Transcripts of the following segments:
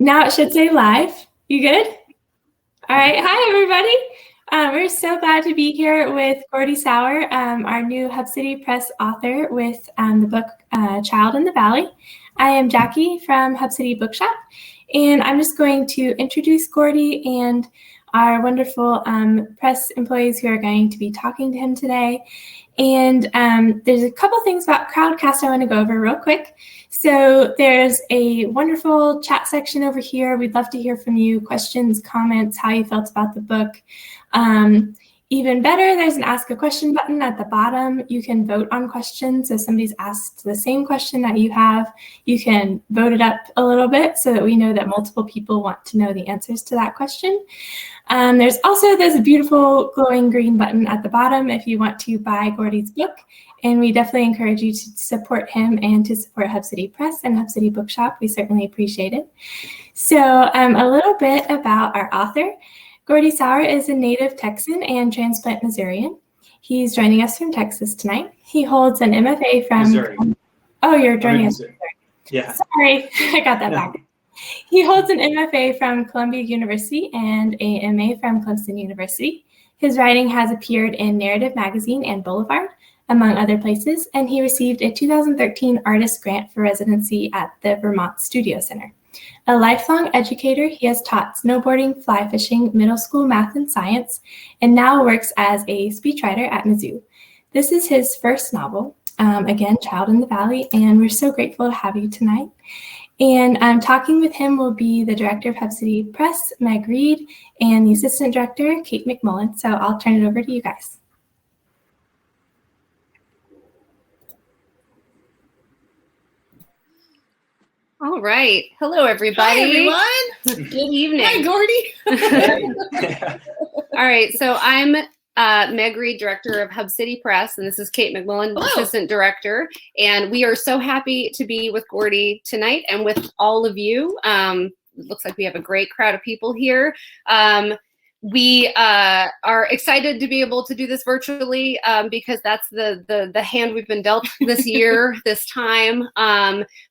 Now it should say live. You good? All right. Hi, everybody. We're so glad to be here with Gordy Sauer, our new Hub City Press author with the book Child in the Valley. I am Jackie from Hub City Bookshop, and I'm just going to introduce Gordy and our wonderful press employees who are going to be talking to him today. And there's a couple things about Crowdcast I want to go over real quick. So there's a wonderful chat section over here. We'd love to hear from you, questions, comments, how you felt about the book. Even better, there's an ask a question button at the bottom. You can vote on questions. If somebody's asked the same question that you have, you can vote it up a little bit so that we know that multiple people want to know the answers to that question. There's also this beautiful glowing green button at the bottom if you want to buy Gordy's book. And we definitely encourage you to support him and to support Hub City Press and Hub City Bookshop. We certainly appreciate it. So a little bit about our author. Gordy Sauer is a native Texan and transplant Missourian. He's joining us from Texas tonight. He holds an MFA from Missouri. Oh, you're joining us. Yeah. Sorry, I got that back. He holds an MFA from Columbia University and a MA from Clemson University. His writing has appeared in Narrative Magazine and Boulevard, among other places, and he received a 2013 Artist Grant for residency at the Vermont Studio Center. A lifelong educator, he has taught snowboarding, fly fishing, middle school math and science, and now works as a speechwriter at Mizzou. This is his first novel, again, Child in the Valley, and we're so grateful to have you tonight. And talking with him will be the director of Hub City Press, Meg Reed, and the assistant director, Kate McMullen. So I'll turn it over to you guys. All right. Hello, everybody. Hi, everyone. Good evening. Hi, Gordy. All right. So I'm Meg Reed, director of Hub City Press, and this is Kate McMullen, assistant director. And we are so happy to be with Gordy tonight and with all of you. It looks like we have a great crowd of people here. We are excited to be able to do this virtually because that's the hand we've been dealt this year, this time.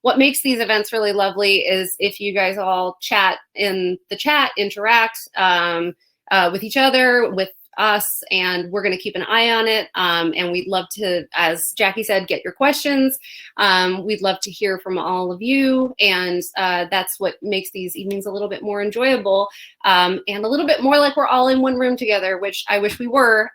What makes these events really lovely is if you guys all chat in the chat, interact with each other, with us, and we're going to keep an eye on it. And we'd love to, as Jackie said, get your questions. We'd love to hear from all of you. And that's what makes these evenings a little bit more enjoyable and a little bit more like we're all in one room together, which I wish we were.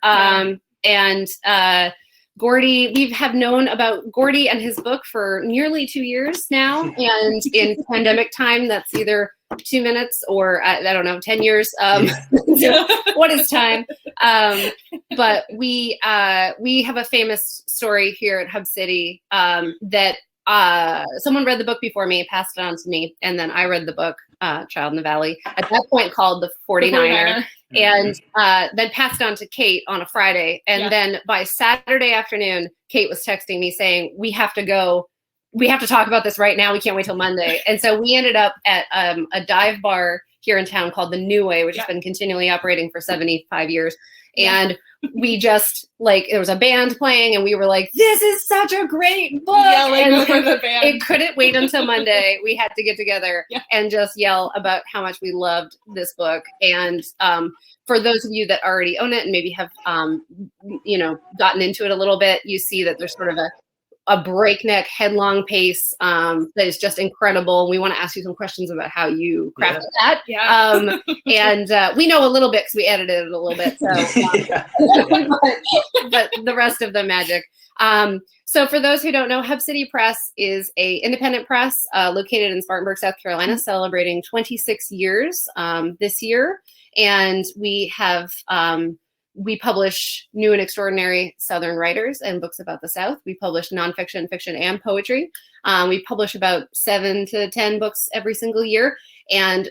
Gordy, we have known about Gordy and his book for nearly 2 years now. And in pandemic time, that's either 2 minutes or I don't know, 10 years. So what is time? But we have a famous story here at Hub City that someone read the book before me, passed it on to me, and then I read the book, Child in the Valley, at that point called The 49er. And then passed on to Kate on a Friday. And then by Saturday afternoon, Kate was texting me saying, we have to go. We have to talk about this right now. We can't wait till Monday. And so we ended up at a dive bar here in town called the New Way, which has been continually operating for 75 years. And we just, like, there was a band playing and we were like, this is such a great book. Yelling over the band. It couldn't wait until Monday. We had to get together and just yell about how much we loved this book. And for those of you that already own it and maybe have, gotten into it a little bit, you see that there's sort of a breakneck, headlong pace that is just incredible. We want to ask you some questions about how you crafted that. And we know a little bit because we edited it a little bit. So, but the rest of the magic. So for those who don't know, Hub City Press is an independent press located in Spartanburg, South Carolina, celebrating 26 years this year. And we have we publish new and extraordinary Southern writers and books about the South. We publish nonfiction, fiction, and poetry. We publish about 7 to 10 books every single year. And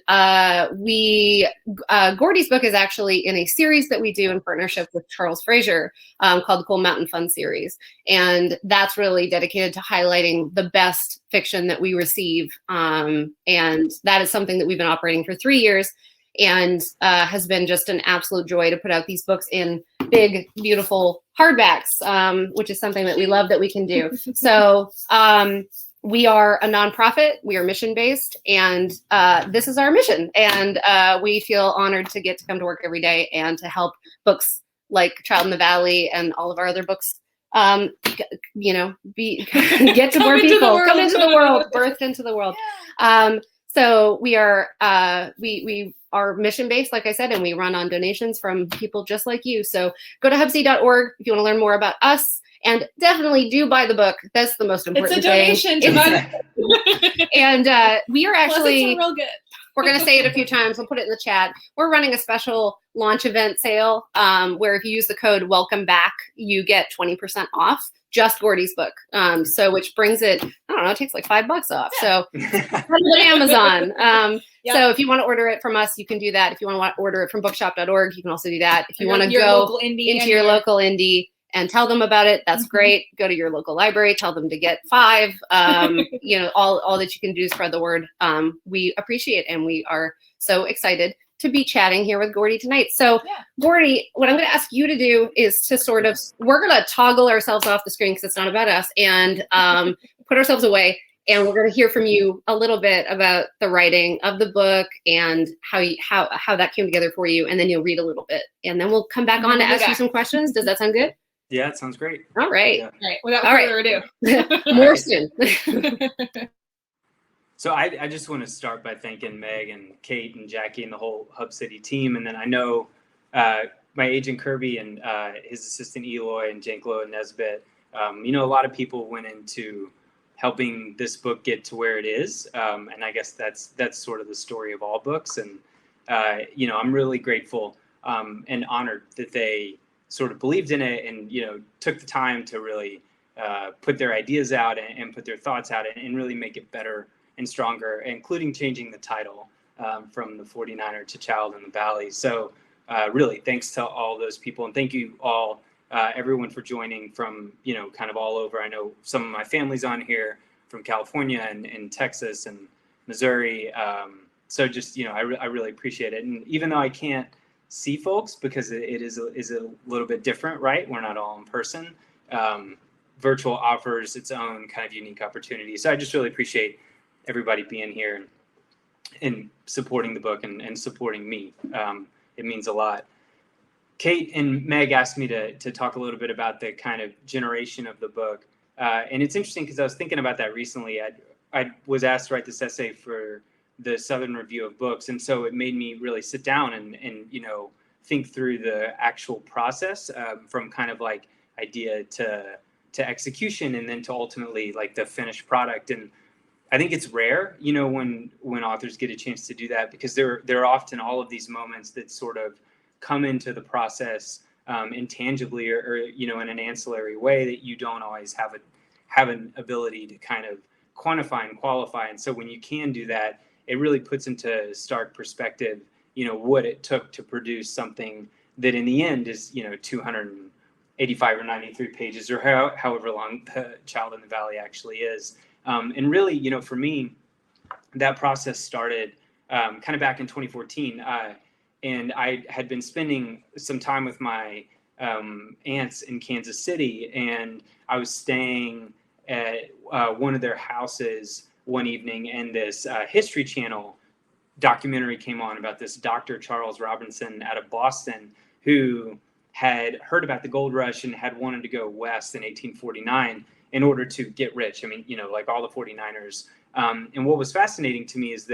Gordy's book is actually in a series that we do in partnership with Charles Fraser called the Coal Mountain Fun series. And that's really dedicated to highlighting the best fiction that we receive. And that is something that we've been operating for 3 years. And has been just an absolute joy to put out these books in big, beautiful hardbacks, which is something that we love that we can do. So we are a nonprofit. We are mission-based, and this is our mission. And we feel honored to get to come to work every day and to help books like Child in the Valley and all of our other books, get to more people, come into the world, birthed into the world. So we are we are mission-based, like I said, and we run on donations from people just like you. So go to hubcity.org if you want to learn more about us, and definitely do buy the book. That's the most important thing. It's a donation to And we are actually, real good. we're going to say it a few times. We'll put it in the chat. We're running a special launch event sale where if you use the code welcome back, you get 20% off just Gordy's book. So which brings it, I don't know, it takes like $5 off. Yeah. So on Amazon. Yep. So if you want to order it from us, you can do that. If you want to order it from bookshop.org, you can also do that. If you want to go into your local indie and tell them about it, that's great. Go to your local library, tell them to get 5. All that you can do is spread the word. We appreciate, and we are so excited to be chatting here with Gordy tonight. So Gordy, what I'm going to ask you to do is to we're going to toggle ourselves off the screen because it's not about us, and put ourselves away. And we're going to hear from you a little bit about the writing of the book and how that came together for you. And then you'll read a little bit, and then we'll come back on to ask you some questions. Does that sound good? Yeah, it sounds great. All right. Yeah. All right. Without further ado. More soon. So I just want to start by thanking Meg and Kate and Jackie and the whole Hub City team. And then I know my agent Kirby and his assistant Eloy and Janklo and Nesbitt, a lot of people went into helping this book get to where it is. And I guess that's sort of the story of all books. And, I'm really grateful and honored that they sort of believed in it and, took the time to really put their ideas out and put their thoughts out and really make it better and stronger, including changing the title from the 49er to Child in the Valley. So really thanks to all those people. And thank you all, everyone for joining from, kind of all over. I know some of my family's on here from California and Texas and Missouri. So just, I really appreciate it. And even though I can't see folks because it is a little bit different, right? We're not all in person. Virtual offers its own kind of unique opportunity. So I just really appreciate everybody being here and supporting the book and supporting me. It means a lot. Kate and Meg asked me to talk a little bit about the kind of generation of the book. And it's interesting because I was thinking about that recently. I was asked to write this essay for the Southern Review of Books. And so it made me really sit down and think through the actual process from kind of like idea to execution and then to ultimately like the finished product. And I think it's rare, when authors get a chance to do that because there are often all of these moments that sort of come into the process intangibly or in an ancillary way that you don't always have an ability to kind of quantify and qualify. And so when you can do that, it really puts into stark perspective, what it took to produce something that in the end is, 285 or 93 pages or however long the Child in the Valley actually is. And really, for me, that process started kind of back in 2014. And I had been spending some time with my aunts in Kansas City, and I was staying at one of their houses one evening, and this History Channel documentary came on about this Dr. Charles Robinson out of Boston who had heard about the gold rush and had wanted to go west in 1849 in order to get rich. I mean, like all the 49ers. And what was fascinating to me is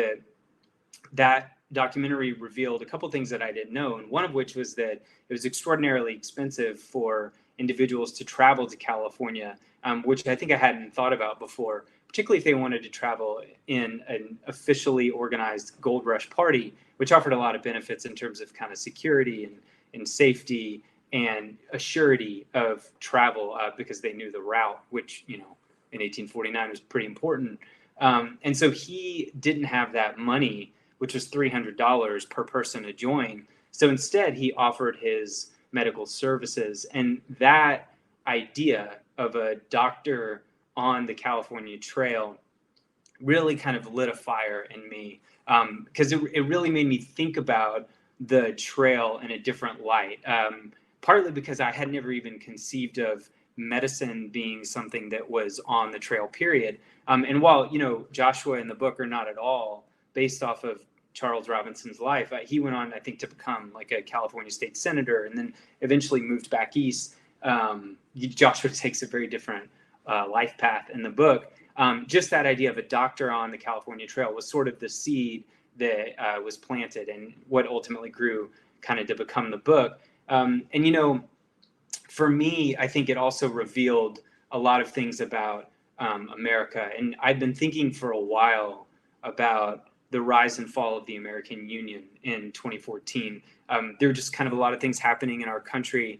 that documentary revealed a couple things that I didn't know. And one of which was that it was extraordinarily expensive for individuals to travel to California, which I think I hadn't thought about before, particularly if they wanted to travel in an officially organized gold rush party, which offered a lot of benefits in terms of kind of security and safety and a surety of travel because they knew the route, which, in 1849 was pretty important. And so he didn't have that money, which was $300 per person to join. So instead, he offered his medical services. And that idea of a doctor on the California Trail really kind of lit a fire in me because it really made me think about the trail in a different light. Partly because I had never even conceived of medicine being something that was on the trail, period. And while, Joshua in the book are not at all based off of Charles Robinson's life, he went on, I think, to become like a California state senator and then eventually moved back east. Joshua takes a very different life path in the book. Just that idea of a doctor on the California Trail was sort of the seed that was planted and what ultimately grew kind of to become the book. For me, I think it also revealed a lot of things about America. And I've been thinking for a while about the rise and fall of the American Union in 2014. There were just kind of a lot of things happening in our country.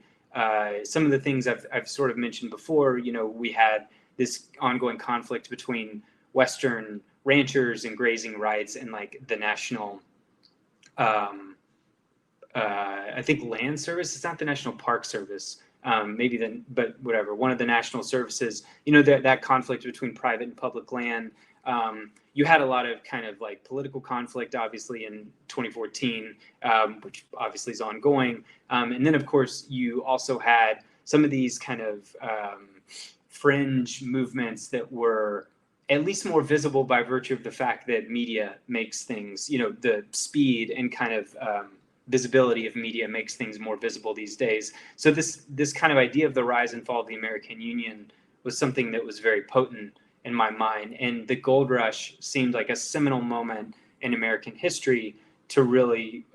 Some of the things I've sort of mentioned before, we had this ongoing conflict between Western ranchers and grazing rights and like the national, I think Land Service, it's not the National Park Service, maybe then, but whatever, one of the national services, that conflict between private and public land. You had a lot of kind of like political conflict, obviously, in 2014, which obviously is ongoing. And then, of course, you also had some of these kind of fringe movements that were at least more visible by virtue of the fact that media makes things, the speed and kind of visibility of media makes things more visible these days. So this kind of idea of the rise and fall of the American Union was something that was very potent in my mind. And the gold rush seemed like a seminal moment in American history to really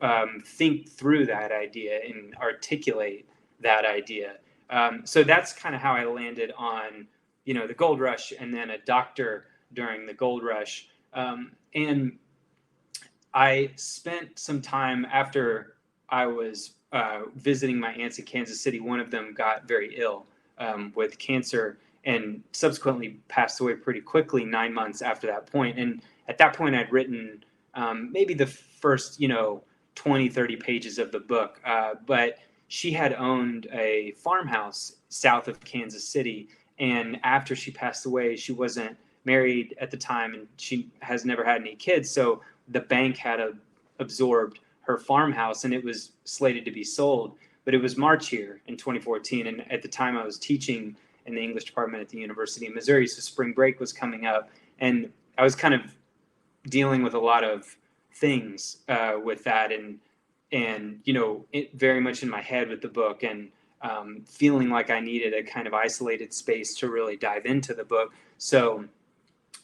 think through that idea and articulate that idea. So that's kind of how I landed on, the gold rush and then a doctor during the gold rush. And I spent some time after I was visiting my aunts in Kansas City. One of them got very ill with cancer and subsequently passed away pretty quickly 9 months after that point. And at that point, I'd written maybe the first, 20, 30 pages of the book. But she had owned a farmhouse south of Kansas City. And after she passed away, she wasn't married at the time and she has never had any kids. So the bank had absorbed her farmhouse and it was slated to be sold. But it was March here in 2014. And at the time I was teaching in the English department at the University of Missouri. So spring break was coming up and I was kind of dealing with a lot of things with that and it very much in my head with the book and feeling like I needed a kind of isolated space to really dive into the book. So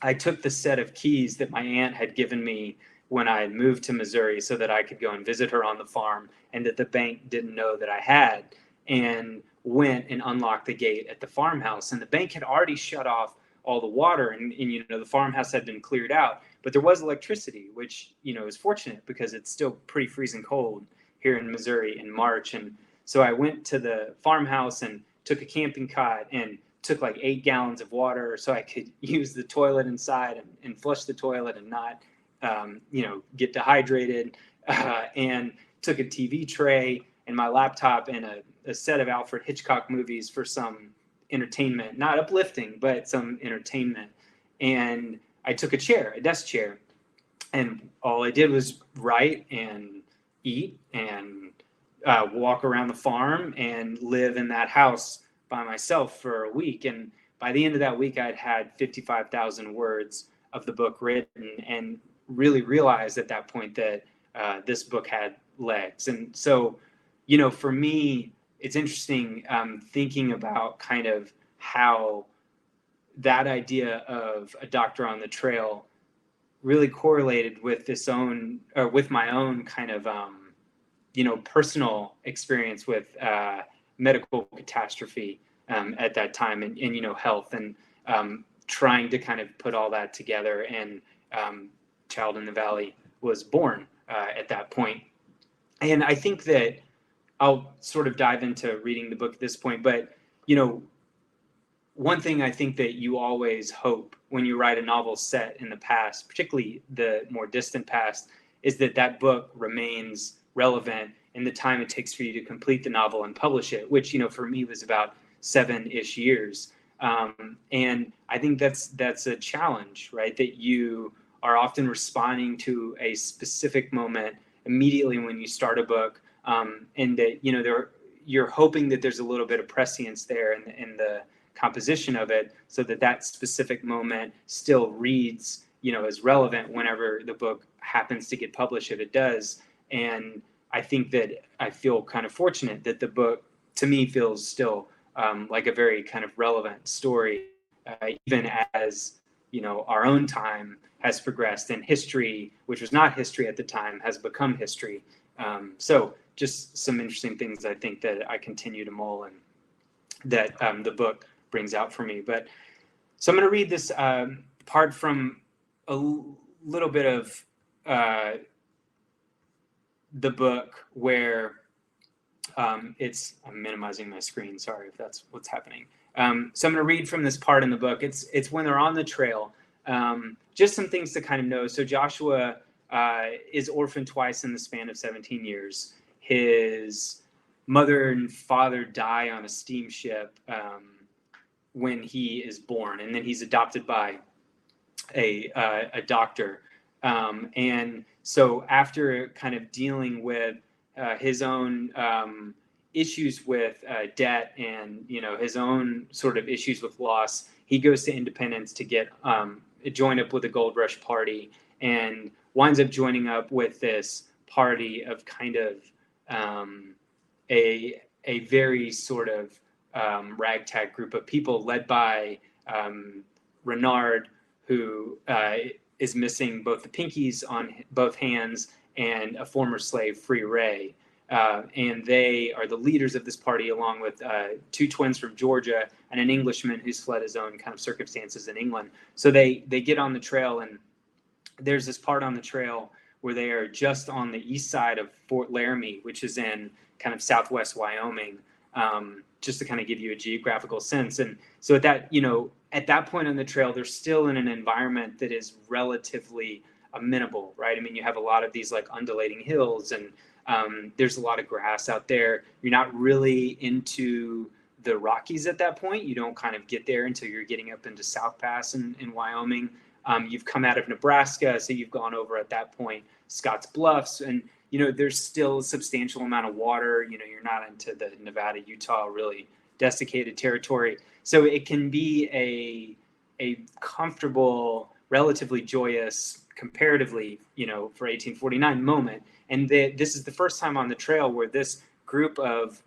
I took the set of keys that my aunt had given me when I had moved to Missouri so that I could go and visit her on the farm and that the bank didn't know that I had, and went and unlocked the gate at the farmhouse. And the bank had already shut off all the water and the farmhouse had been cleared out, but there was electricity, which, is fortunate because it's still pretty freezing cold here in Missouri in March. And so I went to the farmhouse and took a camping cot and took like 8 gallons of water so I could use the toilet inside and flush the toilet and not, get dehydrated, and took a TV tray and my laptop and a set of Alfred Hitchcock movies for some entertainment, not uplifting, but some entertainment. And I took a desk chair, and all I did was write and eat and walk around the farm and live in that house by myself for a week. And by the end of that week, I'd had 55,000 words of the book written and really realized at that point that this book had legs. And so, for me, it's interesting thinking about kind of how that idea of a doctor on the trail really correlated with with my own kind of, personal experience with medical catastrophe at that time and health and trying to kind of put all that together. And Child in the Valley was born at that point. And I think that I'll sort of dive into reading the book at this point, but one thing I think that you always hope when you write a novel set in the past, particularly the more distant past, is that book remains relevant in the time it takes for you to complete the novel and publish it, which, for me was about 7-ish years. And I think that's a challenge, right? That you are often responding to a specific moment immediately when you start a book. And that, you're hoping that there's a little bit of prescience there in the composition of it, so that specific moment still reads, as relevant whenever the book happens to get published, if it does. And I think that I feel kind of fortunate that the book, to me, feels still like a very kind of relevant story, even as, our own time has progressed and history, which was not history at the time, has become history. So just some interesting things I think that I continue to mull and that the book brings out for me. But so I'm going to read this part from a little bit of the book where I'm minimizing my screen. Sorry if that's what's happening. So I'm going to read from this part in the book. It's when they're on the trail. Just some things to kind of know. So Joshua is orphaned twice in the span of 17 years. His mother and father die on a steamship when he is born, and then he's adopted by a doctor. And so after kind of dealing with his own issues with debt and, his own sort of issues with loss, he goes to Independence to get join up with a gold rush party, and winds up joining up with this party of kind of a very sort of ragtag group of people led by Renard, who is missing both the pinkies on both hands, and a former slave, Free Ray. And they are the leaders of this party, along with two twins from Georgia and an Englishman who's fled his own kind of circumstances in England. So they get on the trail, and there's this part on the trail where they are just on the east side of Fort Laramie, which is in kind of southwest Wyoming, just to kind of give you a geographical sense. And so at that point on the trail, they're still in an environment that is relatively amenable, right? I mean, you have a lot of these like undulating hills, and there's a lot of grass out there. You're not really into the Rockies at that point. You don't kind of get there until you're getting up into South Pass in Wyoming. You've come out of Nebraska, so you've gone over at that point Scotts Bluffs, and there's still a substantial amount of water. You're not into the Nevada, Utah, really desiccated territory. So it can be a comfortable, relatively joyous, comparatively, for 1849 moment. And this is the first time on the trail where this group of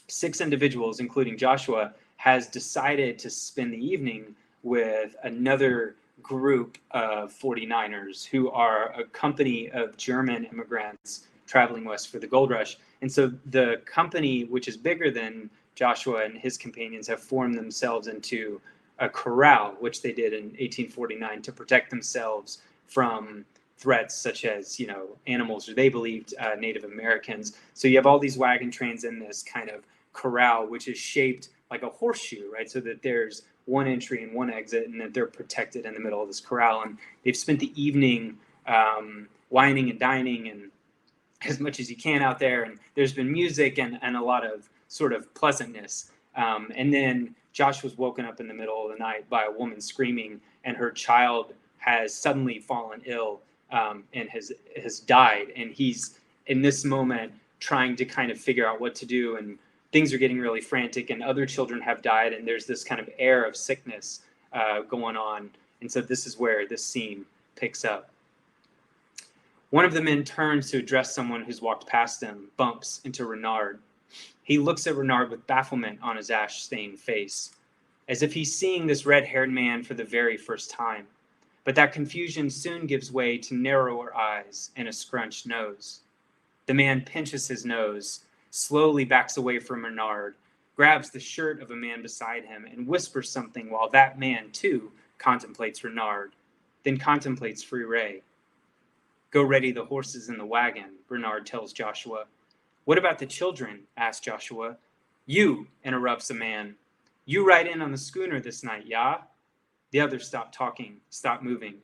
6 individuals, including Joshua, has decided to spend the evening with another group of 49ers who are a company of German immigrants traveling west for the gold rush. And so the company, which is bigger than Joshua and his companions, have formed themselves into a corral, which they did in 1849 to protect themselves from threats such as, animals, or they believed Native Americans. So you have all these wagon trains in this kind of corral, which is shaped like a horseshoe, right? So that there's one entry and one exit, and that they're protected in the middle of this corral. And they've spent the evening whining and dining and as much as you can out there. And there's been music and a lot of sort of pleasantness. And then Josh was woken up in the middle of the night by a woman screaming, and her child has suddenly fallen ill and has died. And he's in this moment trying to kind of figure out what to do, and things are getting really frantic, and other children have died, and there's this kind of air of sickness going on. And so this is where this scene picks up. One of the men turns to address someone who's walked past him, bumps into Renard. He looks at Renard with bafflement on his ash-stained face, as if he's seeing this red-haired man for the very first time. But that confusion soon gives way to narrower eyes and a scrunched nose. The man pinches his nose, slowly backs away from Renard, grabs the shirt of a man beside him, and whispers something while that man, too, contemplates Renard, then contemplates Free Ray. "Go ready the horses in the wagon," Renard tells Joshua. "What about the children?" asks Joshua. "You," interrupts a man. "You ride in on the schooner this night, yeah?" The others stop talking, stop moving.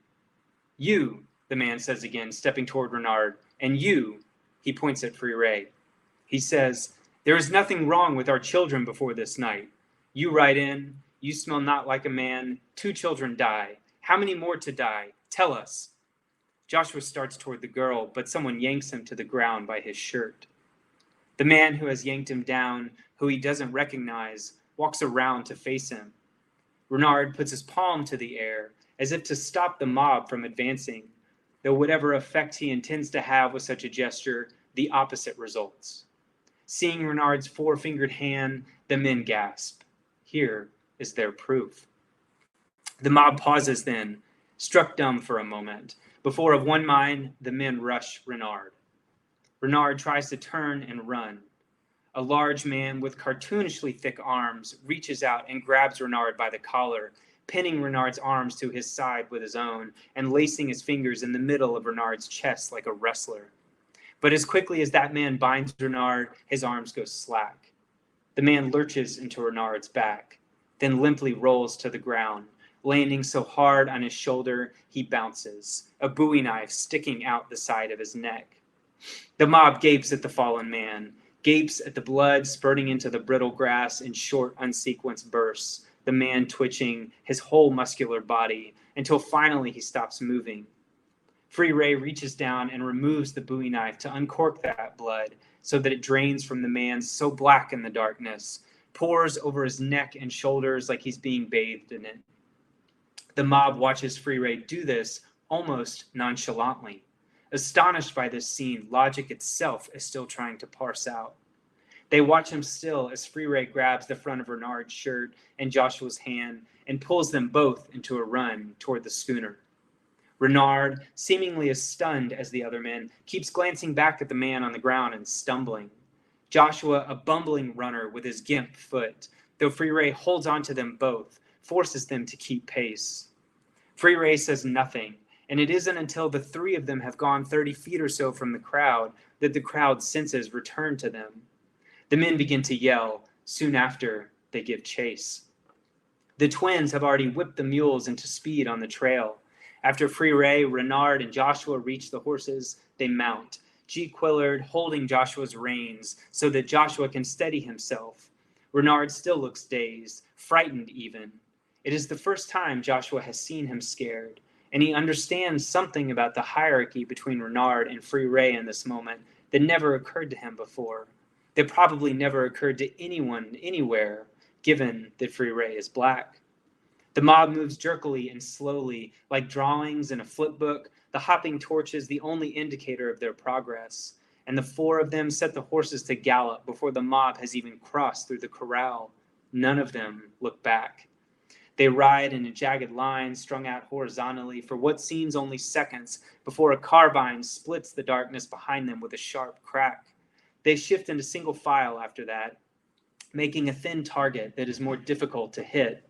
"You," the man says again, stepping toward Renard. "And you," he points at Free Ray. He says, "There is nothing wrong with our children before this night. You ride in, you smell not like a man, 2 children die. How many more to die? Tell us." Joshua starts toward the girl, but someone yanks him to the ground by his shirt. The man who has yanked him down, who he doesn't recognize, walks around to face him. Renard puts his palm to the air, as if to stop the mob from advancing, though whatever effect he intends to have with such a gesture, the opposite results. Seeing Renard's four-fingered hand, the men gasp. Here is their proof. The mob pauses then, struck dumb for a moment. Before of one mind, the men rush Renard. Renard tries to turn and run. A large man with cartoonishly thick arms reaches out and grabs Renard by the collar, pinning Renard's arms to his side with his own and lacing his fingers in the middle of Renard's chest like a wrestler. But as quickly as that man binds Renard, his arms go slack. The man lurches into Renard's back, then limply rolls to the ground, landing so hard on his shoulder he bounces, a bowie knife sticking out the side of his neck. The mob gapes at the fallen man, gapes at the blood spurting into the brittle grass in short, unsequenced bursts, the man twitching his whole muscular body until finally he stops moving. Free Ray reaches down and removes the bowie knife to uncork that blood so that it drains from the man so black in the darkness, pours over his neck and shoulders like he's being bathed in it. The mob watches Free Ray do this almost nonchalantly. Astonished by this scene, logic itself is still trying to parse out. They watch him still as Free Ray grabs the front of Renard's shirt and Joshua's hand and pulls them both into a run toward the schooner. Renard, seemingly as stunned as the other men, keeps glancing back at the man on the ground and stumbling. Joshua, a bumbling runner with his gimp foot, though Free Ray holds on to them both, forces them to keep pace. Free Ray says nothing, and it isn't until the three of them have gone 30 feet or so from the crowd that the crowd's senses return to them. The men begin to yell. Soon after, they give chase. The twins have already whipped the mules into speed on the trail. After Free Ray, Renard, and Joshua reach the horses, they mount, G. Quillard holding Joshua's reins so that Joshua can steady himself. Renard still looks dazed, frightened even. It is the first time Joshua has seen him scared, and he understands something about the hierarchy between Renard and Free Ray in this moment that never occurred to him before, that probably never occurred to anyone anywhere, given that Free Ray is black. The mob moves jerkily and slowly, like drawings in a flip book, the hopping torches the only indicator of their progress, and the four of them set the horses to gallop before the mob has even crossed through the corral. None of them look back. They ride in a jagged line strung out horizontally for what seems only seconds before a carbine splits the darkness behind them with a sharp crack. They shift into single file after that, making a thin target that is more difficult to hit.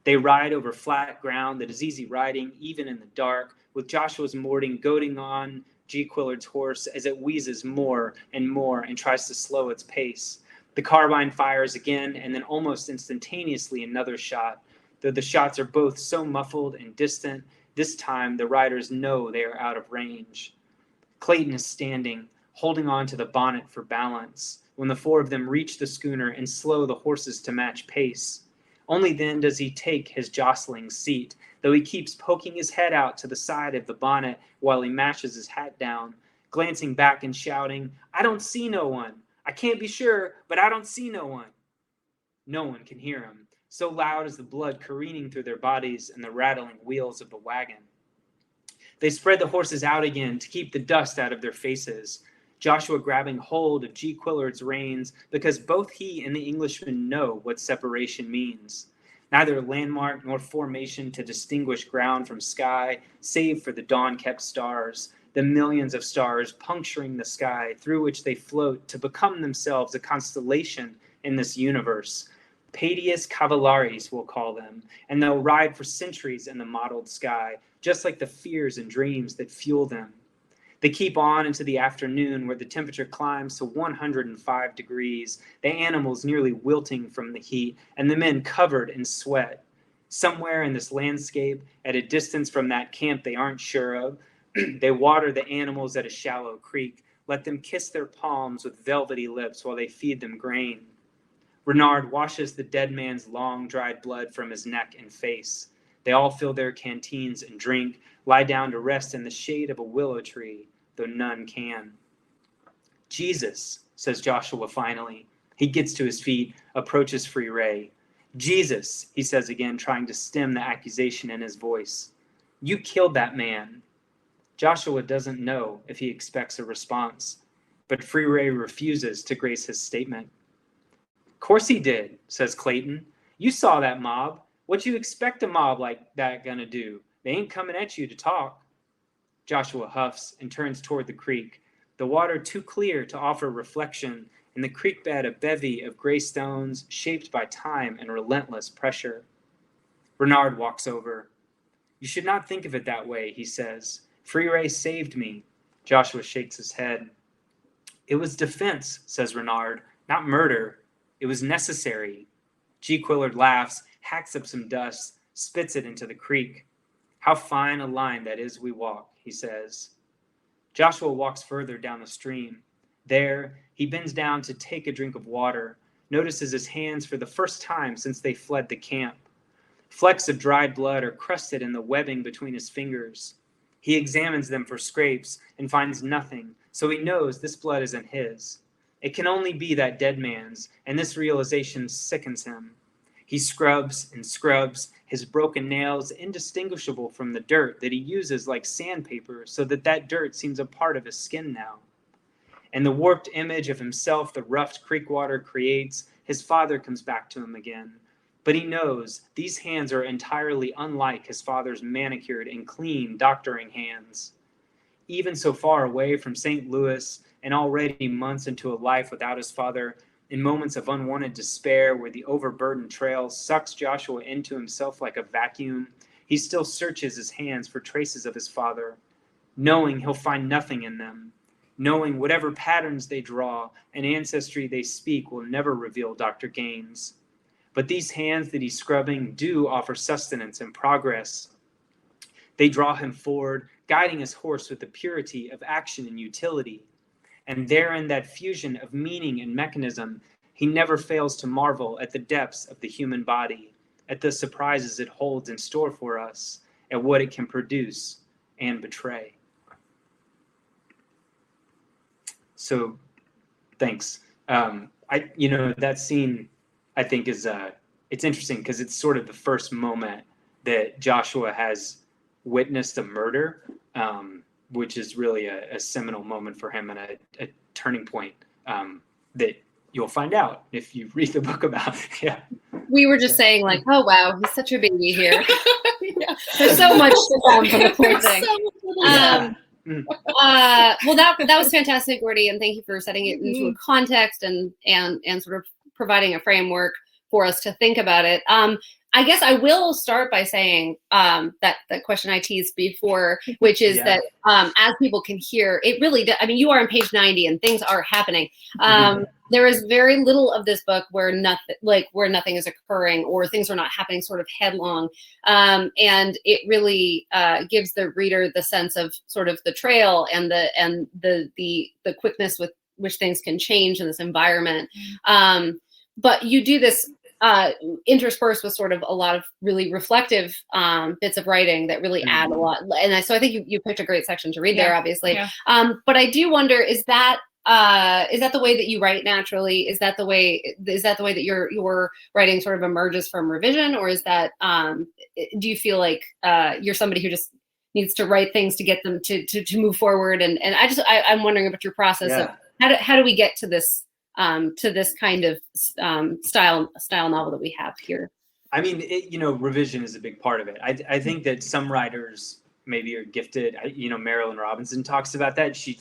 They ride over flat ground that is easy riding, even in the dark, with Joshua's Morting goading on G. Quillard's horse as it wheezes more and tries to slow its pace. The carbine fires again, and then almost instantaneously another shot. Though the shots are both so muffled and distant, this time the riders know they are out of range. Clayton is standing, holding on to the bonnet for balance, when the four of them reach the schooner and slow the horses to match pace. Only then does he take his jostling seat, though he keeps poking his head out to the side of the bonnet while he mashes his hat down, glancing back and shouting, "I don't see no one. I can't be sure, but I don't see no one." No one can hear him, so loud is the blood careening through their bodies and the rattling wheels of the wagon. They spread the horses out again to keep the dust out of their faces, Joshua grabbing hold of G. Quillard's reins because both he and the Englishman know what separation means. Neither landmark nor formation to distinguish ground from sky, save for the dawn-kept stars, the millions of stars puncturing the sky through which they float to become themselves a constellation in this universe. Padius Cavalari's, we'll call them, and they'll ride for centuries in the mottled sky, just like the fears and dreams that fuel them. They keep on into the afternoon where the temperature climbs to 105 degrees, the animals nearly wilting from the heat, and the men covered in sweat. Somewhere in this landscape, at a distance from that camp they aren't sure of, they water the animals at a shallow creek, let them kiss their palms with velvety lips while they feed them grain. Renard washes the dead man's long, dried blood from his neck and face. They all fill their canteens and drink, lie down to rest in the shade of a willow tree, though none can. Jesus, says Joshua finally. He gets to his feet, approaches Free Ray. Jesus, he says again, trying to stem the accusation in his voice. You killed that man. Joshua doesn't know if he expects a response, but Free Ray refuses to grace his statement. Of course he did, says Clayton. You saw that mob. What you expect a mob like that gonna do? They ain't coming at you to talk. Joshua huffs and turns toward the creek, the water too clear to offer reflection, in the creek bed a bevy of gray stones shaped by time and relentless pressure. Renard walks over. You should not think of it that way, he says. Free Ray saved me. Joshua shakes his head. It was defense, says Renard, not murder. It was necessary. G. Quillard laughs, hacks up some dust, spits it into the creek. How fine a line that is we walk, he says. Joshua walks further down the stream. There, he bends down to take a drink of water, notices his hands for the first time since they fled the camp. Flecks of dried blood are crusted in the webbing between his fingers. He examines them for scrapes and finds nothing, so he knows this blood isn't his. It can only be that dead man's, and this realization sickens him. He scrubs and scrubs, his broken nails indistinguishable from the dirt that he uses like sandpaper so that dirt seems a part of his skin now. And the warped image of himself the roughed creek water creates, his father comes back to him again. But he knows these hands are entirely unlike his father's manicured and clean doctoring hands. Even so far away from St. Louis and already months into a life without his father, in moments of unwanted despair where the overburdened trail sucks Joshua into himself like a vacuum, he still searches his hands for traces of his father, knowing he'll find nothing in them, knowing whatever patterns they draw and ancestry they speak will never reveal Dr. Gaines. But these hands that he's scrubbing do offer sustenance and progress. They draw him forward, guiding his horse with the purity of action and utility. And there in that fusion of meaning and mechanism, he never fails to marvel at the depths of the human body, at the surprises it holds in store for us, at what it can produce and betray. So, thanks. That scene, I think, is it's interesting because it's sort of the first moment that Joshua has witnessed a murder, which is really a seminal moment for him and a turning point that you'll find out if you read the book about. Yeah. We were just saying, like, oh wow, he's such a baby here. Yeah. There's so much to come from the poor thing. Well, that was fantastic, Gordy, and thank you for setting it into a context and sort of providing a framework for us to think about it. I guess I will start by saying that question I teased before, which is that as people can hear, it really does. I mean, you are on page 90 and things are happening. There is very little of this book where nothing is occurring or things are not happening sort of headlong. And it really gives the reader the sense of sort of the trail and the quickness with which things can change in this environment. But you do this interspersed with sort of a lot of really reflective bits of writing that really add a lot. And so I think you picked a great section to read there, obviously. Yeah. But I do wonder, is that the way that you write naturally? Is that the way that your writing sort of emerges from revision, or is that do you feel like you're somebody who just needs to write things to get them to move forward? And I'm wondering about your process of how do we get to this kind of style novel that we have here? I mean, revision is a big part of it. I think that some writers maybe are gifted. Marilyn Robinson talks about that. She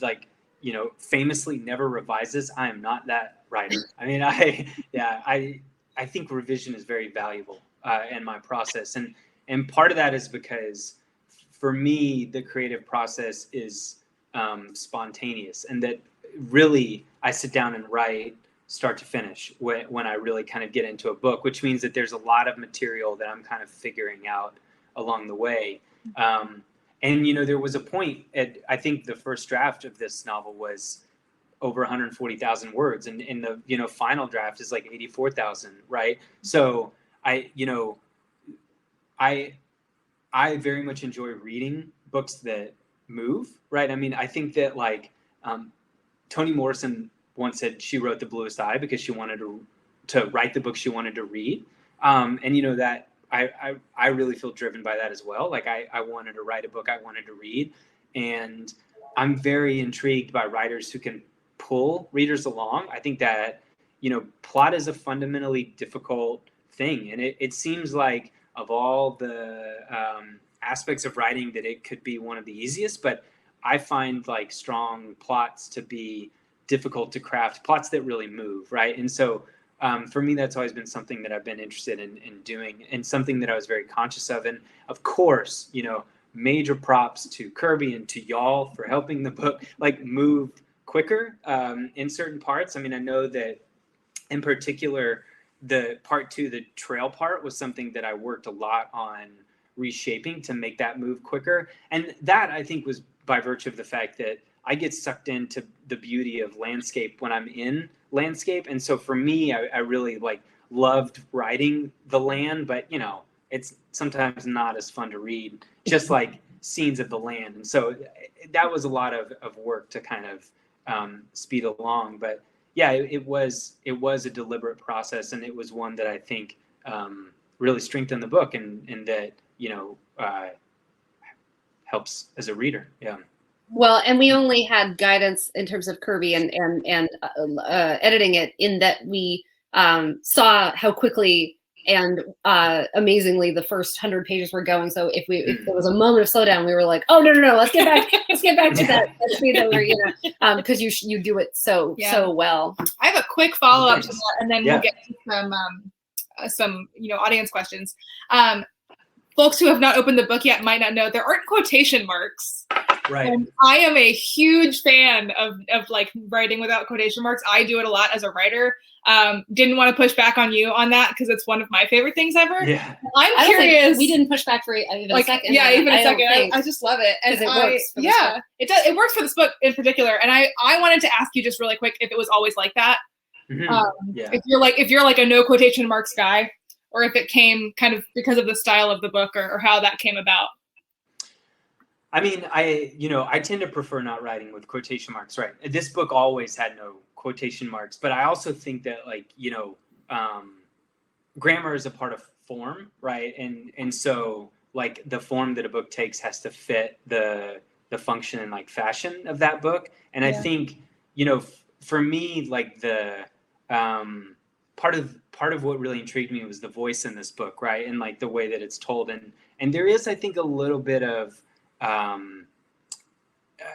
famously never revises. I am not that writer. I mean, I think revision is very valuable in my process. And part of that is because for me, the creative process is spontaneous, and that really I sit down and write start to finish when I really kind of get into a book, which means that there's a lot of material that I'm kind of figuring out along the way. And there was a point I think the first draft of this novel was over 140,000 words, and in the final draft is like 84,000, right? So I very much enjoy reading books that move, right? I mean, I think that Toni Morrison once said she wrote The Bluest Eye because she wanted to write the book she wanted to read. And, you know, that I really feel driven by that as well. Like I wanted to write a book I wanted to read. And I'm very intrigued by writers who can pull readers along. I think that, you know, plot is a fundamentally difficult thing. And it seems like of all the aspects of writing that it could be one of the easiest, but I find like strong plots to be difficult to craft, plots that really move, right? And so for me, that's always been something that I've been interested in doing, and something that I was very conscious of. And of course, you know, major props to Kirby and to y'all for helping the book like move quicker in certain parts. I mean, I know that in particular, the part 2, the trail part, was something that I worked a lot on reshaping to make that move quicker. And that, I think, was by virtue of the fact that I get sucked into the beauty of landscape when I'm in landscape. And so for me, I really like loved writing the land, but you know, it's sometimes not as fun to read, just like scenes of the land. And so that was a lot of work to kind of speed along. But yeah, it was a deliberate process, and it was one that I think really strengthened the book, and that, you know, helps as a reader. Yeah. Well, and we only had guidance in terms of Kirby and editing it, in that we saw how quickly and amazingly the first 100 pages were going. So if there was a moment of slowdown, we were like, oh, no, let's get back to that speed that we're, you know, because you do it so well. I have a quick follow-up to that, and then we'll get to some you know, audience questions. Folks who have not opened the book yet might not know there aren't quotation marks. Right. And I am a huge fan of like writing without quotation marks. I do it a lot as a writer. Didn't want to push back on you on that because it's one of my favorite things ever. Yeah. I'm curious. We didn't push back for even a second. Yeah, even a second. I just love it. And it works for this book. It does. It works for this book in particular. And I wanted to ask you just really quick if it was always like that. Mm-hmm. If you're like a no quotation marks guy, or if it came kind of because of the style of the book, or how that came about. I mean, I tend to prefer not writing with quotation marks, right? This book always had no quotation marks, but I also think that, like, you know, grammar is a part of form, right? And so like the form that a book takes has to fit the function and like fashion of that book. And I think, you know, for me, like the part of what really intrigued me was the voice in this book, right? And like the way that it's told. And there is, I think, a little bit of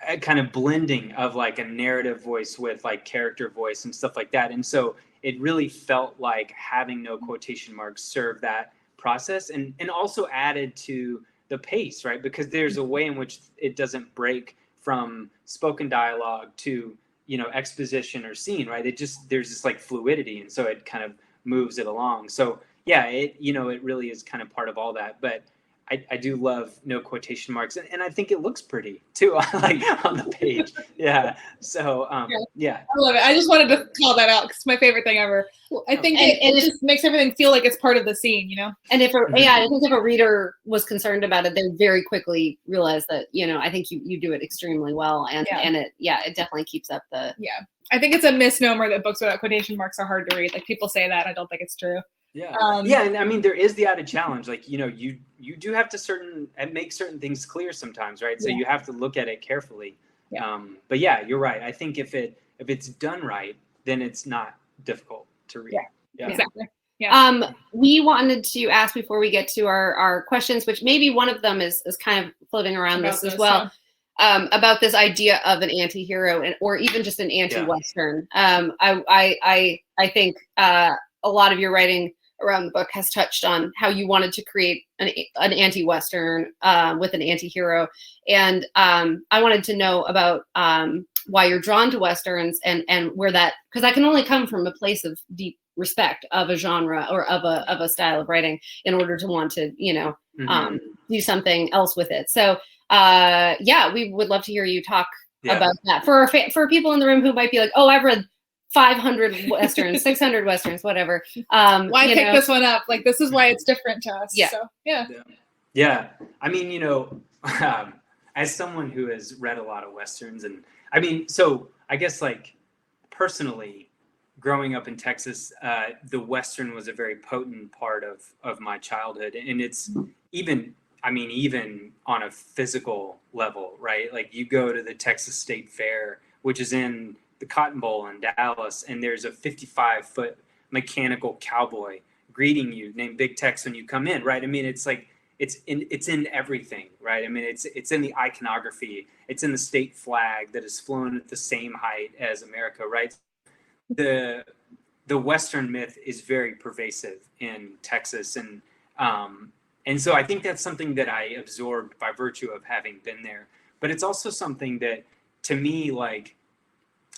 a kind of blending of like a narrative voice with like character voice and stuff like that. And so it really felt like having no quotation marks served that process, and also added to the pace, right? Because there's a way in which it doesn't break from spoken dialogue to, you know, exposition or scene, right? There's this like fluidity, and so it kind of moves it along. So yeah, it really is kind of part of all that. But I do love no quotation marks, and I think it looks pretty too, like on the page. Yeah. So yeah. I love it. I just wanted to call that out because it's my favorite thing ever. I think it just makes everything feel like it's part of the scene, you know? And I think if a reader was concerned about it, they very quickly realize that, you know, I think you do it extremely well, and it definitely keeps up the. Yeah. I think it's a misnomer that books without quotation marks are hard to read. Like, people say that. I don't think it's true. Yeah. And I mean, there is the added challenge. Like, you know, you do have to make certain things clear sometimes, right? So you have to look at it carefully. Yeah. But yeah, you're right. I think if it's done right, then it's not difficult to read. Yeah. Exactly. Yeah. We wanted to ask before we get to our questions, which maybe one of them is kind of floating around this as well. About this idea of an anti-hero or even just an anti-Western. I think a lot of your writing around the book has touched on how you wanted to create an anti-Western with an anti-hero. And I wanted to know about why you're drawn to Westerns and where that, because that can only come from a place of deep respect of a genre or of a style of writing in order to want to, you know, do something else with it. So we would love to hear you talk about that for people in the room who might be like, oh, I've read 500 Westerns, 600 Westerns, whatever. Why pick this one up? Like, this is why it's different to us. Yeah. So, yeah. I mean, you know, as someone who has read a lot of Westerns, and I mean, so I guess like personally, growing up in Texas, the Western was a very potent part of my childhood. And it's even on a physical level, right? Like you go to the Texas State Fair, which is in the Cotton Bowl in Dallas, and there's a 55-foot mechanical cowboy greeting you named Big Tex when you come in, right? I mean, it's like, it's in everything, right? I mean, it's in the iconography, it's in the state flag that is flown at the same height as America, right? The Western myth is very pervasive in Texas, and so I think that's something that I absorbed by virtue of having been there. But it's also something that, to me, like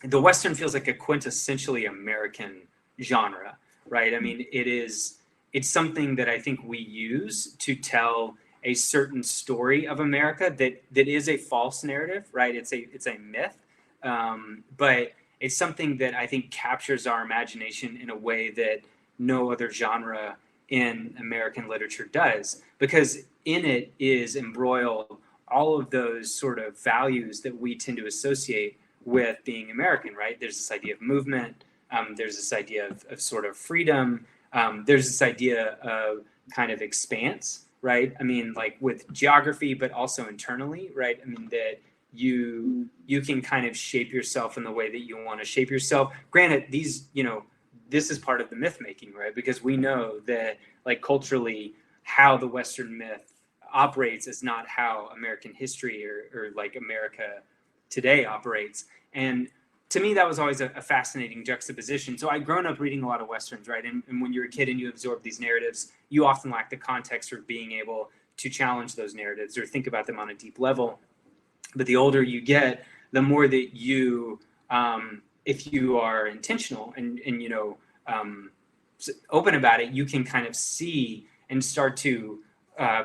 the Western feels like a quintessentially American genre, right? I mean, it's something that I think we use to tell a certain story of America that is a false narrative, right? It's a myth, but it's something that I think captures our imagination in a way that no other genre in American literature does, because in it is embroiled all of those sort of values that we tend to associate with being American, right? There's this idea of movement, there's this idea of sort of freedom, there's this idea of kind of expanse, right? I mean, like with geography, but also internally, right? I mean, that you can kind of shape yourself in the way that you want to shape yourself. Granted, this is part of the myth making, right? Because we know that, like, culturally, how the Western myth operates is not how American history or like America today operates. And to me, that was always a fascinating juxtaposition. So I'd grown up reading a lot of Westerns, right? And when you're a kid and you absorb these narratives, you often lack the context for being able to challenge those narratives or think about them on a deep level. But the older you get, the more that you, if you are intentional and open about it, you can kind of see and start to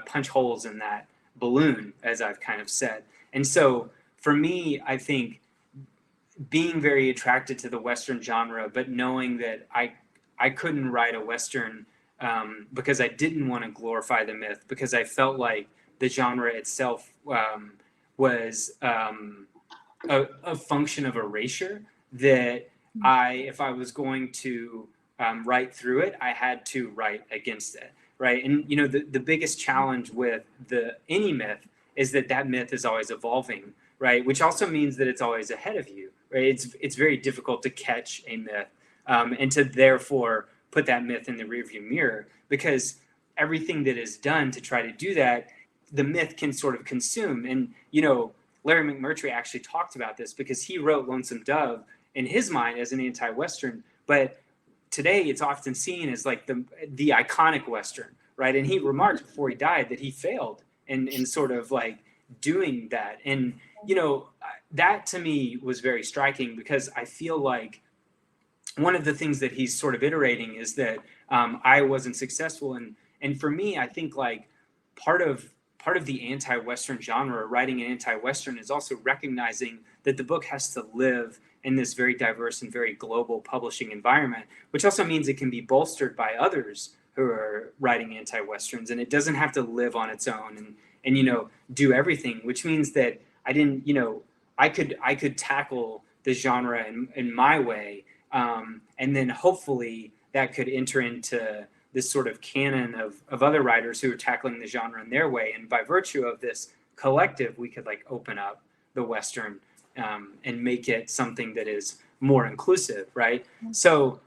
punch holes in that balloon, as I've kind of said. And so for me, I think being very attracted to the Western genre, but knowing that I couldn't write a Western because I didn't want to glorify the myth, because I felt like the genre itself was a function of erasure, that if I was going to write through it, I had to write against it, right? And the biggest challenge with any myth is that myth is always evolving, right? Which also means that it's always ahead of you, right? It's very difficult to catch a myth and to therefore put that myth in the rearview mirror, because everything that is done to try to do that, the myth can sort of consume. And Larry McMurtry actually talked about this, because he wrote Lonesome Dove in his mind as an anti-Western, but today it's often seen as like the iconic Western, right? And he remarked before he died that he failed in sort of like doing that. And that to me was very striking, because I feel like one of the things that he's sort of iterating is that I wasn't successful. And for me, I think like part of the anti-Western genre, writing an anti-Western, is also recognizing that the book has to live in this very diverse and very global publishing environment, which also means it can be bolstered by others who are writing anti-Westerns, and it doesn't have to live on its own and do everything, which means that I didn't, I could tackle the genre in my way, and then hopefully that could enter into this sort of canon of other writers who are tackling the genre in their way. And by virtue of this collective, we could like open up the Western and make it something that is more inclusive, right? So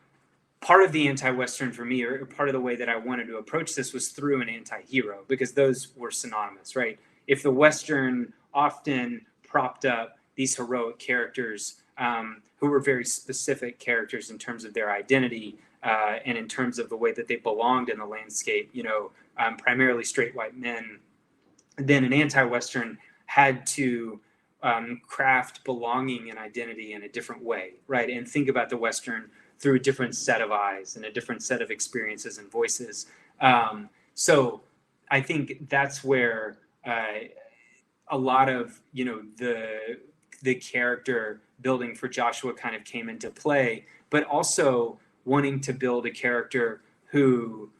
part of the anti-Western for me, or part of the way that I wanted to approach this, was through an anti-hero, because those were synonymous, right? If the Western often propped up these heroic characters who were very specific characters in terms of their identity, and in terms of the way that they belonged in the landscape, primarily straight white men, then an anti-Western had to craft belonging and identity in a different way, right? And think about the Western through a different set of eyes and a different set of experiences and voices. So I think that's where a lot of, the character building for Joshua kind of came into play, but also wanting to build a character who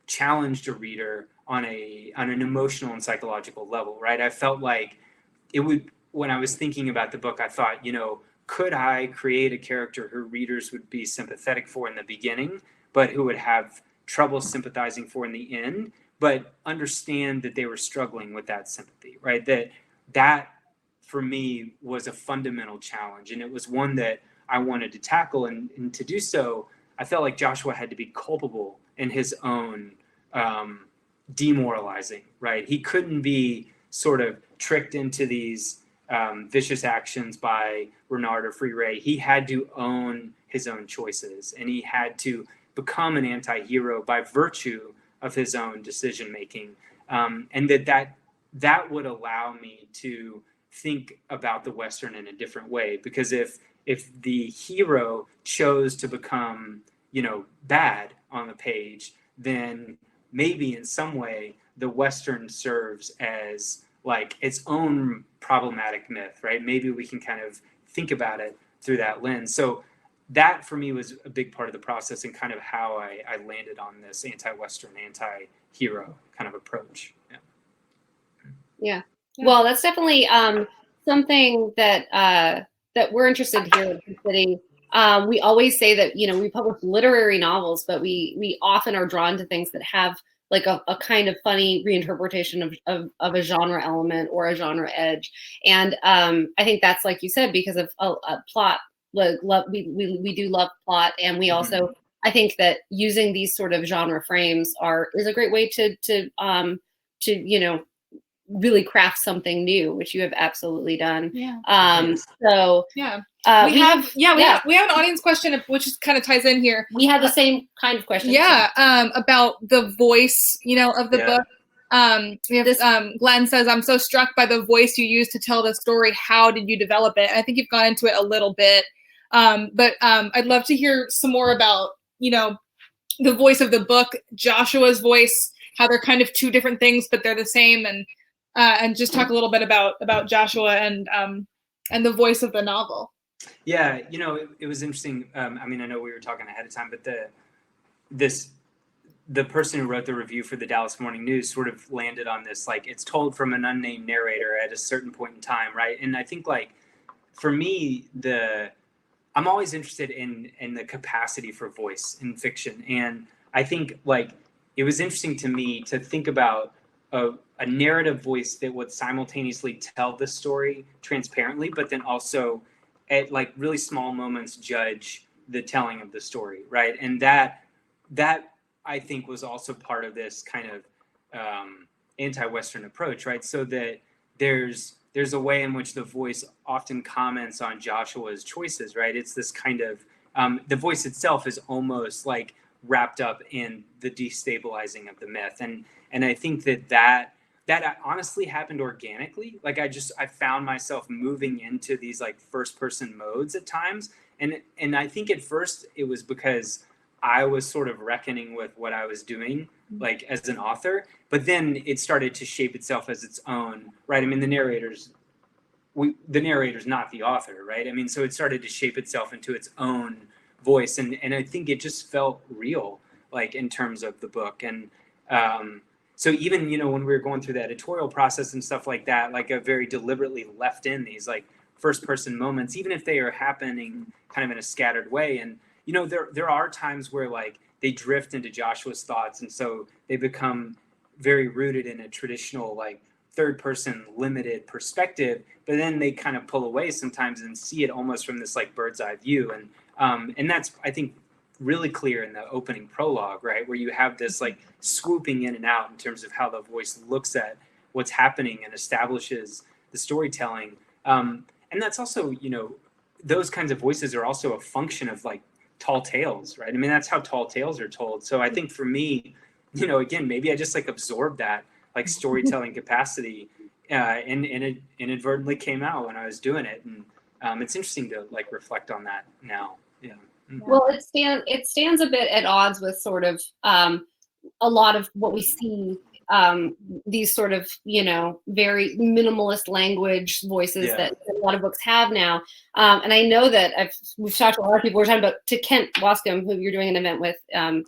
challenged a reader on an emotional and psychological level, right? I felt like it would, when I was thinking about the book, I thought, could I create a character who readers would be sympathetic for in the beginning, but who would have trouble sympathizing for in the end, but understand that they were struggling with that sympathy, right? That for me was a fundamental challenge, and it was one that I wanted to tackle. And to do so, I felt like Joshua had to be culpable in his own demoralizing, right? He couldn't be sort of tricked into these vicious actions by Renard or Free Ray. He had to own his own choices, and he had to become an anti-hero by virtue of his own decision making, and that would allow me to think about the Western in a different way. Because if the hero chose to become, bad on the page, then maybe in some way the Western serves as like its own problematic myth, right? Maybe we can kind of think about it through that lens. So that for me was a big part of the process, and kind of how I landed on this anti-Western, anti-hero kind of approach. Yeah. Well, that's definitely something that we're interested here in the city. We always say that, we publish literary novels, but we often are drawn to things that have like a kind of funny reinterpretation of a genre element or a genre edge. And I think that's, like you said, because of a plot. We do love plot, and we also, I think that using these sort of genre frames is a great way to really craft something new, which you have absolutely done. Yeah. So yeah. We we have an audience question, which kind of ties in here. We have the same kind of question. Yeah. About the voice, of the book. We have this. Glenn says, "I'm so struck by the voice you used to tell the story. How did you develop it?" I think you've gone into it a little bit, but I'd love to hear some more about, the voice of the book, Joshua's voice, how they're kind of two different things, but they're the same, and just talk a little bit about Joshua and the voice of the novel. Yeah, it was interesting. I know we were talking ahead of time, but the person who wrote the review for the Dallas Morning News sort of landed on this, like, it's told from an unnamed narrator at a certain point in time, right? And I think, like, for me, I'm always interested in the capacity for voice in fiction, and I think, like, it was interesting to me to think about a narrative voice that would simultaneously tell the story transparently, but then also at like really small moments judge the telling of the story, right? And that I think was also part of this kind of anti-Western approach, right? So that there's a way in which the voice often comments on Joshua's choices, right? It's this kind of the voice itself is almost like wrapped up in the destabilizing of the myth, and I think that honestly happened organically. Like I found myself moving into these like first person modes at times, and I think at first it was because I was sort of reckoning with what I was doing, like as an author, but then it started to shape itself as its own, right? The narrator's not the author, right? So it started to shape itself into its own voice, and I think it just felt real, like in terms of the book. And so even, when we were going through the editorial process and stuff like that, like I very deliberately left in these like first person moments, even if they are happening kind of in a scattered way. And, there are times where like they drift into Joshua's thoughts, and so they become very rooted in a traditional like third person limited perspective, but then they kind of pull away sometimes and see it almost from this like bird's eye view. And that's, I think, really clear in the opening prologue, right? Where you have this like swooping in and out in terms of how the voice looks at what's happening and establishes the storytelling. And that's also, those kinds of voices are also a function of like tall tales, right? That's how tall tales are told. So I think for me, again, maybe I just like absorbed that like storytelling capacity and it inadvertently came out when I was doing it. And it's interesting to like reflect on that now. Yeah. Well, it stands a bit at odds with sort of a lot of what we see, these sort of, very minimalist language voices that a lot of books have now. And I know that we've talked to a lot of people. We're talking about to Kent Wascom, who you're doing an event with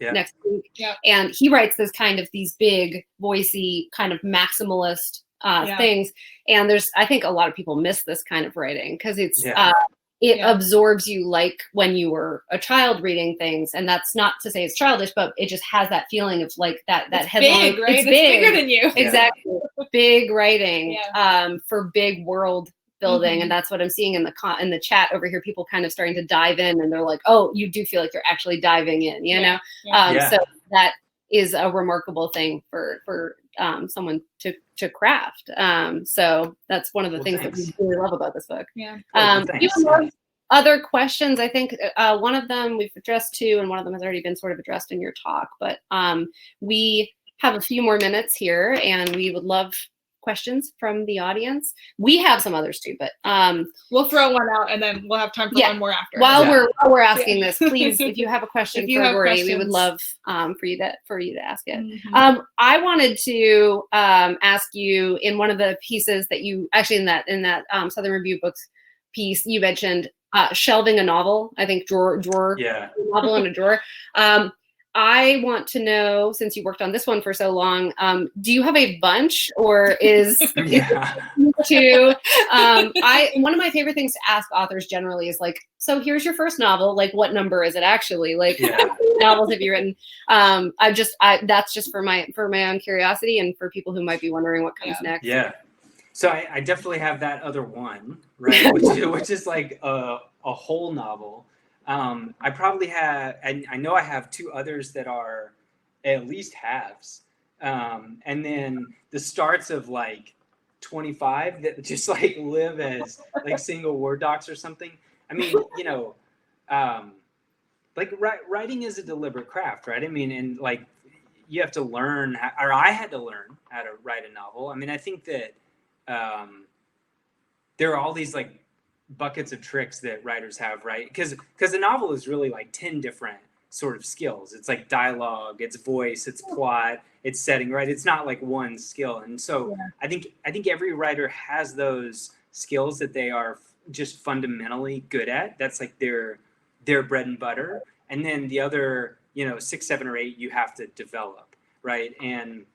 next week. Yeah. And he writes this kind of these big, voicey, kind of maximalist things. And I think a lot of people miss this kind of writing because it's it absorbs you like when you were a child reading things. And that's not to say it's childish, but it just has that feeling of like that headlong. Big, right? It's big. Bigger than you. Exactly. Big writing for big world building. And that's what I'm seeing in the chat over here. People kind of starting to dive in, and they're like, oh, you do feel like you're actually diving in, you know? So that is a remarkable thing for someone to craft. So that's one of the things that we really love about this book. Yeah. Other questions? I think one of them we've addressed too, and one of them has already been sort of addressed in your talk, but we have a few more minutes here, and we would love questions from the audience. We have some others too, but we'll throw one out, and then we'll have time for one more after. While we're asking this, please, if you have a question for Gordy, we would love for you to ask it. I wanted to ask you, in one of the pieces that you actually in that Southern Review Books piece, you mentioned shelving a novel. I think drawer novel in a drawer. I want to know, since you worked on this one for so long, do you have a bunch, or is to one of my favorite things to ask authors generally is like, so here's your first novel, like what number is it actually? Like how many novels have you written? That's just for my own curiosity, and for people who might be wondering what comes next. Yeah. So I definitely have that other one, right? which is like a whole novel. I probably have, and I know I have two others that are at least halves. And then the starts of like 25 that just like live as like single Word docs or something. I mean, like writing is a deliberate craft, right? I mean, and like you have to learn, or I had to learn how to write a novel. I mean, I think that there are all these like buckets of tricks that writers have, right? Because a novel is really like 10 different sort of skills. It's like dialogue, it's voice, it's plot, it's setting, right? It's not like one skill. And so I think every writer has those skills that they are just fundamentally good at. That's like their bread and butter. And then the other, 6, 7, or 8 you have to develop, right? And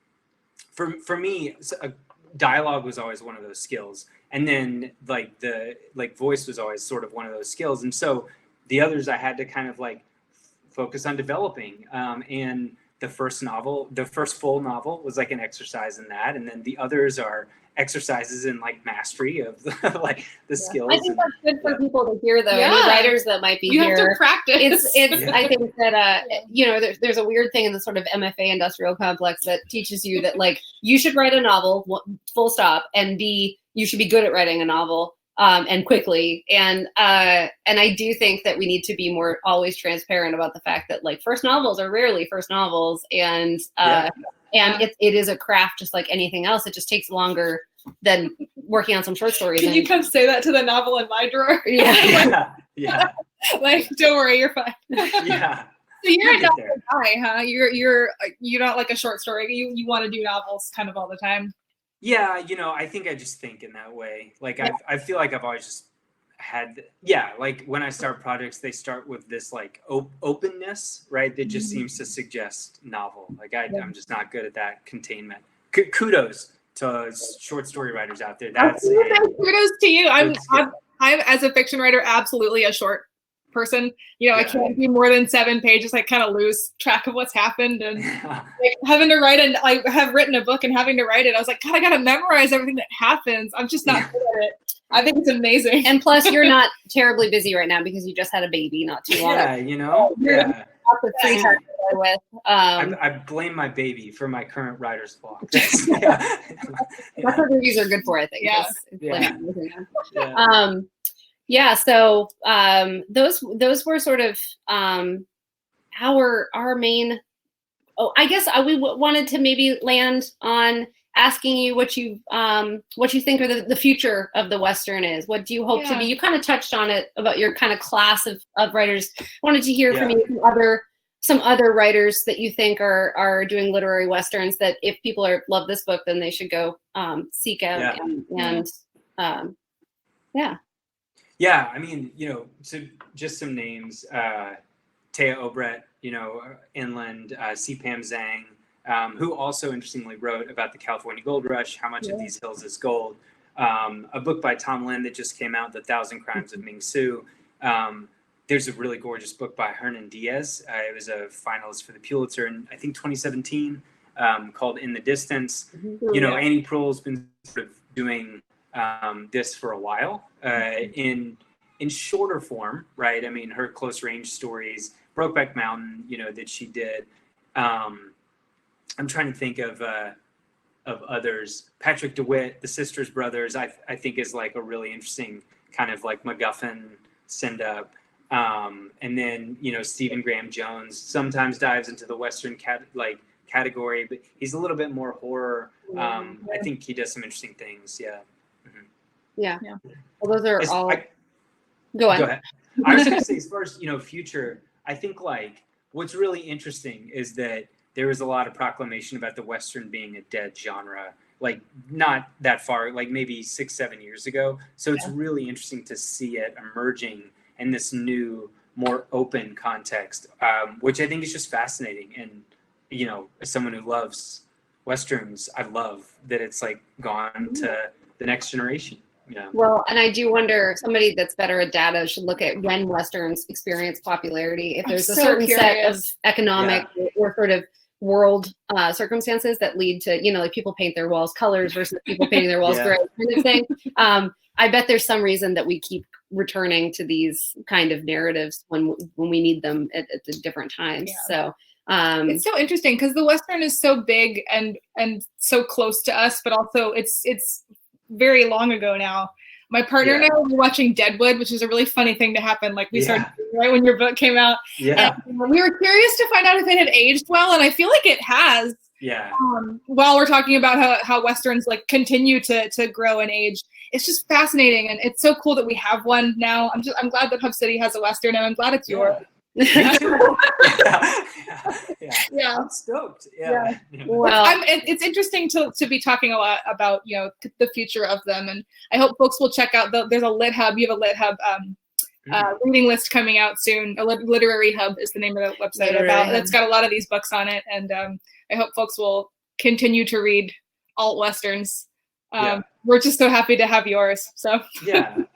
for me, dialogue was always one of those skills. And then like the voice was always sort of one of those skills. And so the others I had to kind of like focus on developing. And the first full novel was like an exercise in that. And then the others are exercises in like mastery of like the skills. I think that's good for people to hear, though. Any writers that might be here. You have to practice. It's I think that there's a weird thing in the sort of MFA industrial complex that teaches you that like you should write a novel, full stop, and B, you should be good at writing a novel and quickly. And I do think that we need to be more always transparent about the fact that like first novels are rarely first novels, and it is a craft just like anything else. It just takes longer than working on some short stories. Can you come say that to the novel in my drawer? Yeah. Like, don't worry, you're fine. Yeah. So you're a novel guy, huh? You don't like a short story. You want to do novels kind of all the time. Yeah, I think I just think in that way. Like I feel like I've always just had, like when I start projects, they start with this like openness, right? That just seems to suggest novel. Like I'm just not good at that containment. Kudos to short story writers out there. Kudos to you. I'm as a fiction writer, absolutely a short person. I can't do more than 7 pages. I kind of lose track of what's happened, and like having to write I have written a book and having to write it. I was like, God, I got to memorize everything that happens. I'm just not good at it. I think it's amazing. And plus, you're not terribly busy right now because you just had a baby not too long. I blame my baby for my current writer's block. That's what reviews are good for, I think. So those were sort of our main. I guess we wanted to maybe land on asking you what you think are the future of the Western is. What do you hope to be? You kind of touched on it about your kind of class of writers. Wanted to hear from you some other writers that you think are doing literary Westerns, that if people love this book, then they should go seek out Yeah, I mean, so just some names: Taya Obret, Inland, C. Pam Zhang, who also interestingly wrote about the California Gold Rush, How Much of These Hills is Gold. a book by Tom Lin that just came out, The 1,000 Crimes of Ming Su. There's a really gorgeous book by Hernan Diaz. It was a finalist for the Pulitzer in, I think, 2017, called In the Distance. You know, Annie Proulx's been sort of doing this for a while in shorter form, right? I mean, her close range stories, Brokeback Mountain, you know, that she did. I'm trying to think of others. Patrick DeWitt, The Sisters Brothers, I think is like a really interesting kind of like MacGuffin send up. And then, you know, Stephen Graham Jones sometimes dives into the Western category, but he's a little bit more horror. I think he does some interesting things. Yeah. Yeah. Well, those are all. Go ahead. I was going to say, as far as, you know, future, I think like what's really interesting is that there was a lot of proclamation about the Western being a dead genre, like not that far, like maybe 6-7 years ago. So it's really interesting to see it emerging in this new, more open context, which I think is just fascinating. And, you know, as someone who loves Westerns, I love that it's like gone to the next generation. Yeah. Well, and I do wonder, somebody that's better at data should look at when Westerns experience popularity. If there's a certain set of economic or sort of world circumstances that lead to, you know, like people paint their walls colors versus people painting their walls gray kind of thing. I bet there's some reason that we keep returning to these kind of narratives when we need them at different times. So it's so interesting because the Western is so big and so close to us, but also it's very long ago now. My partner and I were watching Deadwood, which is a really funny thing to happen. Like we started right when your book came out. And we were curious to find out if it had aged well, and I feel like it has. While we're talking about how Westerns like continue to grow and age, it's just fascinating, and it's so cool that we have one now. I'm glad that Hub City has a Western, and I'm glad it's yours. I'm stoked. Well, it's interesting to be talking a lot about, you know, the future of them, and I hope folks will check out there's a Lit Hub. You have a Lit Hub reading list coming out soon. A Literary Hub is the name of the website it's got a lot of these books on it, and I hope folks will continue to read alt Westerns. We're just so happy to have yours. So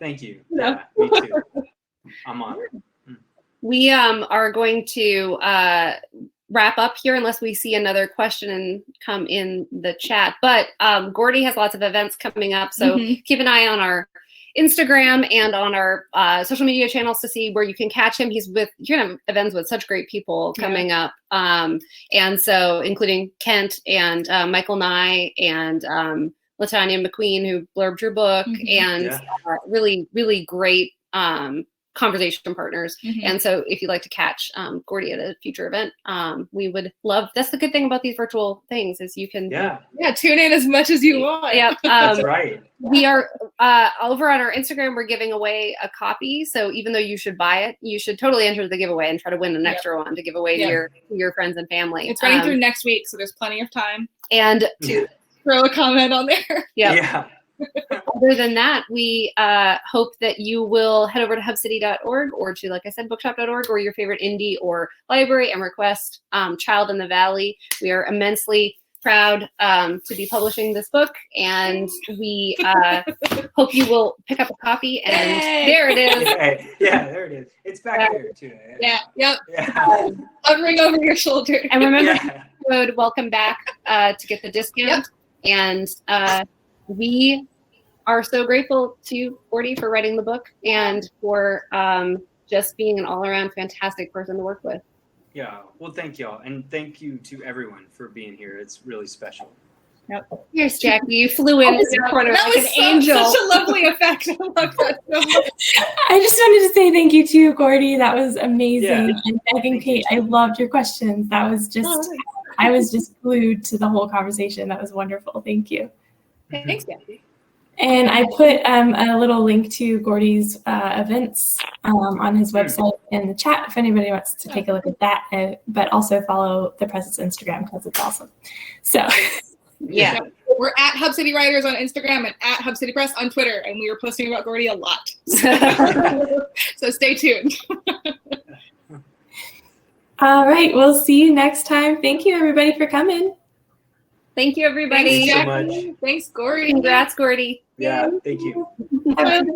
thank you. Me too. I'm on it. We are going to wrap up here unless we see another question come in the chat. But Gordy has lots of events coming up, so keep an eye on our Instagram and on our social media channels to see where you can catch him. You're gonna have events with such great people coming up, and so including Kent and Michael Nye and LaTanya McQueen, who blurbed your book, and really, really great conversation partners. And so if you'd like to catch Gordy at a future event, we would love. That's the good thing about these virtual things is you can tune in as much as you want. That's right. We are over on our Instagram, we're giving away a copy, so even though you should buy it, you should totally enter the giveaway and try to win an extra one to give away to your friends and family. It's running through next week, so there's plenty of time and to throw a comment on there. Other than that, we hope that you will head over to hubcity.org or to, like I said, bookshop.org or your favorite indie or library and request Child in the Valley. We are immensely proud to be publishing this book, and we hope you will pick up a copy. And there it is. There it is. It's back there too. Hovering over your shoulder. And remember, code welcome back to get the discount. And we are so grateful to Gordy for writing the book and for just being an all-around fantastic person to work with. Well, thank y'all, and thank you to everyone for being here. It's really special. Here's Jackie. You flew in the corner like an angel. Such a lovely effect. I love that so much. I just wanted to say thank you to Gordy. That was amazing. And Meg and Kate, I loved your questions. That was just, I was just glued to the whole conversation. That was wonderful. Thank you. Thanks, Jackie. And I put a little link to Gordy's events on his website in the chat if anybody wants to take a look at that, but also follow the Press's Instagram because it's awesome. So, we're at Hub City Writers on Instagram and at Hub City Press on Twitter, and we are posting about Gordy a lot. So stay tuned. All right, we'll see you next time. Thank you, everybody, for coming. Thank you, everybody. Thanks so much. Thanks, Gordy. Congrats, Gordy. Yeah, thank you. Have a